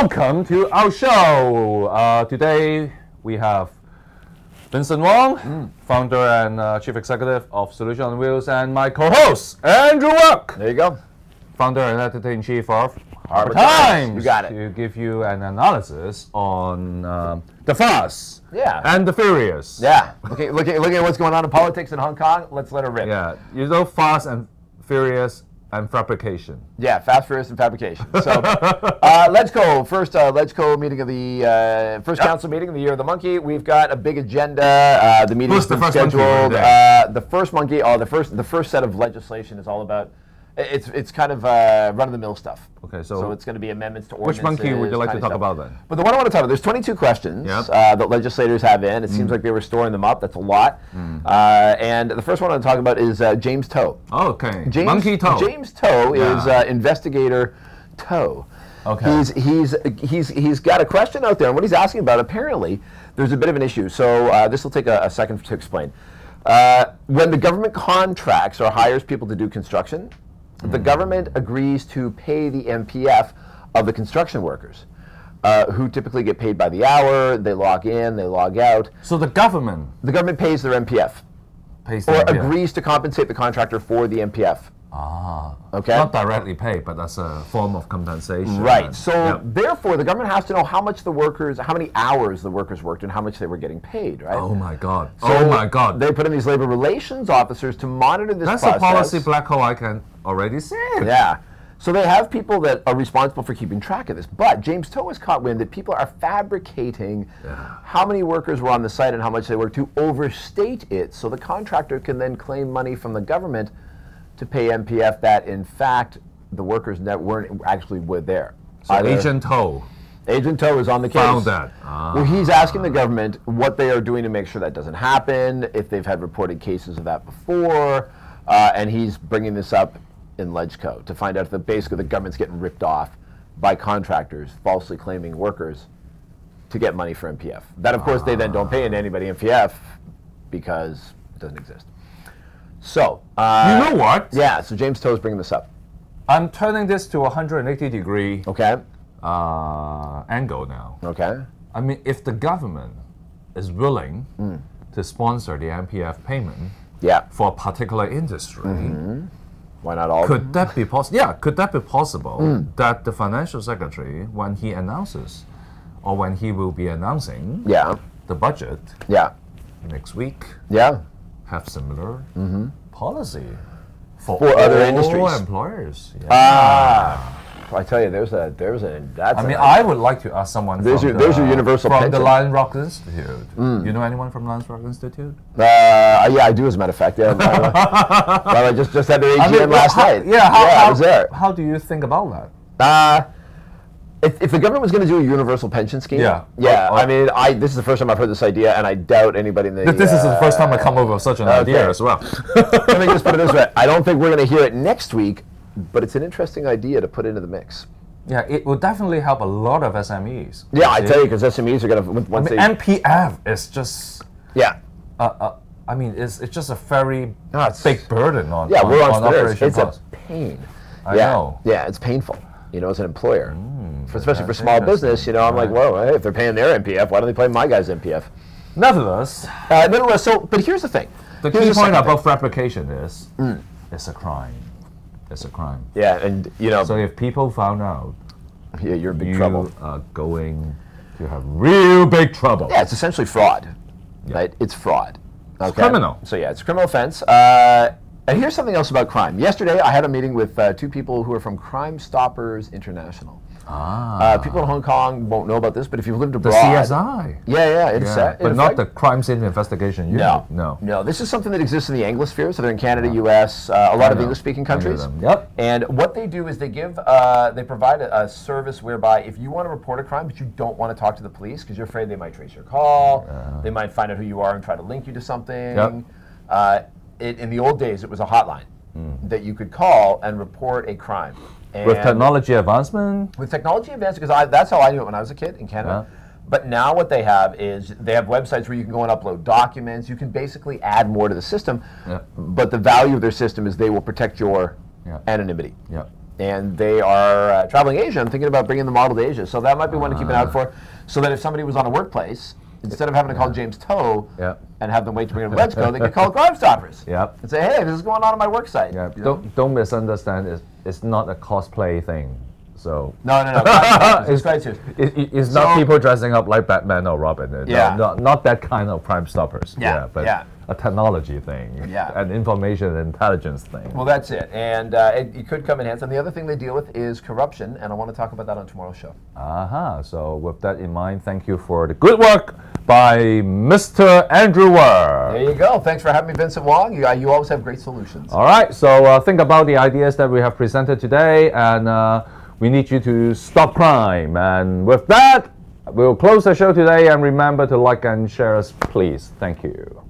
welcome to our show. Today we have Vincent Wong, founder and chief executive of Solution on Wheels, and my co-host, Andrew Work. There you go. Founder and editor-in-chief of Harbor Times. You got it. To give you an analysis on the Fast and the Furious. Yeah. Looking at what's going on in politics in Hong Kong, let's let it rip. Yeah. You know, Fast and Furious and fabrication. Yeah, Fast, Furious, and fabrication. So let's go. First, let's go meeting of the first council meeting of the Year of the Monkey. We've got a big agenda. The meeting's been scheduled. The first monkey. The first set of legislation is all about. It's kind of run-of-the-mill stuff. Okay, so it's going to be amendments to ordinances. Which monkey would you like to talk about then? But the one I want to talk about, there's 22 questions that legislators have in. It seems like they were storing them up. That's a lot. And the first one I want to talk about is James Toe. Oh, okay. Monkey Toe. James Toe is investigator Toe. Okay. He's got a question out there, and what he's asking about, apparently, there's a bit of an issue. So this will take a second to explain. When the government contracts or hires people to do construction, the government agrees to pay the MPF of the construction workers, who typically get paid by the hour. They log in, they log out. So the government pays their MPF, agrees to compensate the contractor for the MPF. Ah, okay. Not directly paid, but that's a form of compensation. Right. So therefore, the government has to know how many hours the workers worked, and how much they were getting paid. Right. Oh my God. So oh my God. They put in these labor relations officers to monitor this process. That's a policy black hole I can already see. Yeah. So they have people that are responsible for keeping track of this. But James Toe has caught wind that people are fabricating how many workers were on the site and how much they worked to overstate it, so the contractor can then claim money from the government to pay MPF that, in fact, the workers weren't actually there. So Agent Toe is on the case. Found that. Well, he's asking the government what they are doing to make sure that doesn't happen, if they've had reported cases of that before, and he's bringing this up in LegCo to find out if basically the government's getting ripped off by contractors falsely claiming workers to get money for MPF. That, of course, they then don't pay into anybody MPF because it doesn't exist. So, you know what? Yeah, so James Toe is bringing this up. I'm turning this to a 180-degree angle now. Okay. I mean, if the government is willing to sponsor the MPF payment for a particular industry, why not all? Could that be possible? Yeah, could that be possible that the financial secretary, when he announces, or when he will be announcing the budget next week, have similar policy for other industries, employers? I tell you, there's a. That's. I mean, I would like to ask someone there's your universal from pension. the Lion Rock Institute. You know anyone from Lion Rock Institute? Yeah, I do. As a matter of fact, I just had their AGM last night. I was there. How do you think about that? If the government was going to do a universal pension scheme, I mean, this is the first time I've heard this idea, and I doubt anybody in the. This is the first time I come over with such an idea as well. Let me just put it this way: I don't think we're going to hear it next week, but it's an interesting idea to put into the mix. Yeah, it will definitely help a lot of SMEs. Yeah, I tell you, because SMEs are going to once they. MPF is just. I mean, it's just a very big burden on. Yeah, we're on operation it's costs. a pain. I know. Yeah, it's painful. You know, as an employer, especially for small business, you know, I'm like, whoa, hey, if they're paying their MPF, why don't they pay my guy's MPF? Nevertheless, but here's the thing. The key point about fabrication is, it's a crime. It's a crime. Yeah, and you know. So if people found out, you're in big trouble. You are going to have real big trouble. Yeah, it's essentially fraud, right? It's fraud. Okay? It's criminal. So yeah, it's a criminal offense. And here's something else about crime. Yesterday, I had a meeting with two people who are from Crime Stoppers International. People in Hong Kong won't know about this, but if you've lived abroad... The CSI. Yeah. But not the Crime Scene Investigation Unit. No, this is something that exists in the Anglosphere, so they're in Canada, US, a lot of English-speaking countries. And what they do is they provide a service whereby if you want to report a crime, but you don't want to talk to the police because you're afraid they might trace your call, they might find out who you are and try to link you to something. In the old days, it was a hotline that you could call and report a crime. And with technology advancement? With technology advancement, because that's how I knew it when I was a kid in Canada. But now what they have is they have websites where you can go and upload documents. You can basically add more to the system. But the value of their system is they will protect your anonymity. and they are traveling Asia. I'm thinking about bringing the model to Asia, so that might be one to keep an eye out for. So that if somebody was on a workplace, instead of having to call James Toe and have them wait to bring them to LegCo, they could call Crime Stoppers and say, hey, this is going on my work site. Don't misunderstand. It's not a cosplay thing. So no. It's quite serious. It's not people dressing up like Batman or Robin. Not that kind of Crime Stoppers. But a technology thing. An information intelligence thing. Well, that's it. And it could come in hands. And the other thing they deal with is corruption, and I want to talk about that on tomorrow's show. So with that in mind, thank you for the good work by Mr. Andrew Wer. There you go. Thanks for having me, Vincent Wong. You always have great solutions. All right. So think about the ideas that we have presented today, and we need you to stop crime. And with that, we'll close the show today. And remember to like and share us, please. Thank you.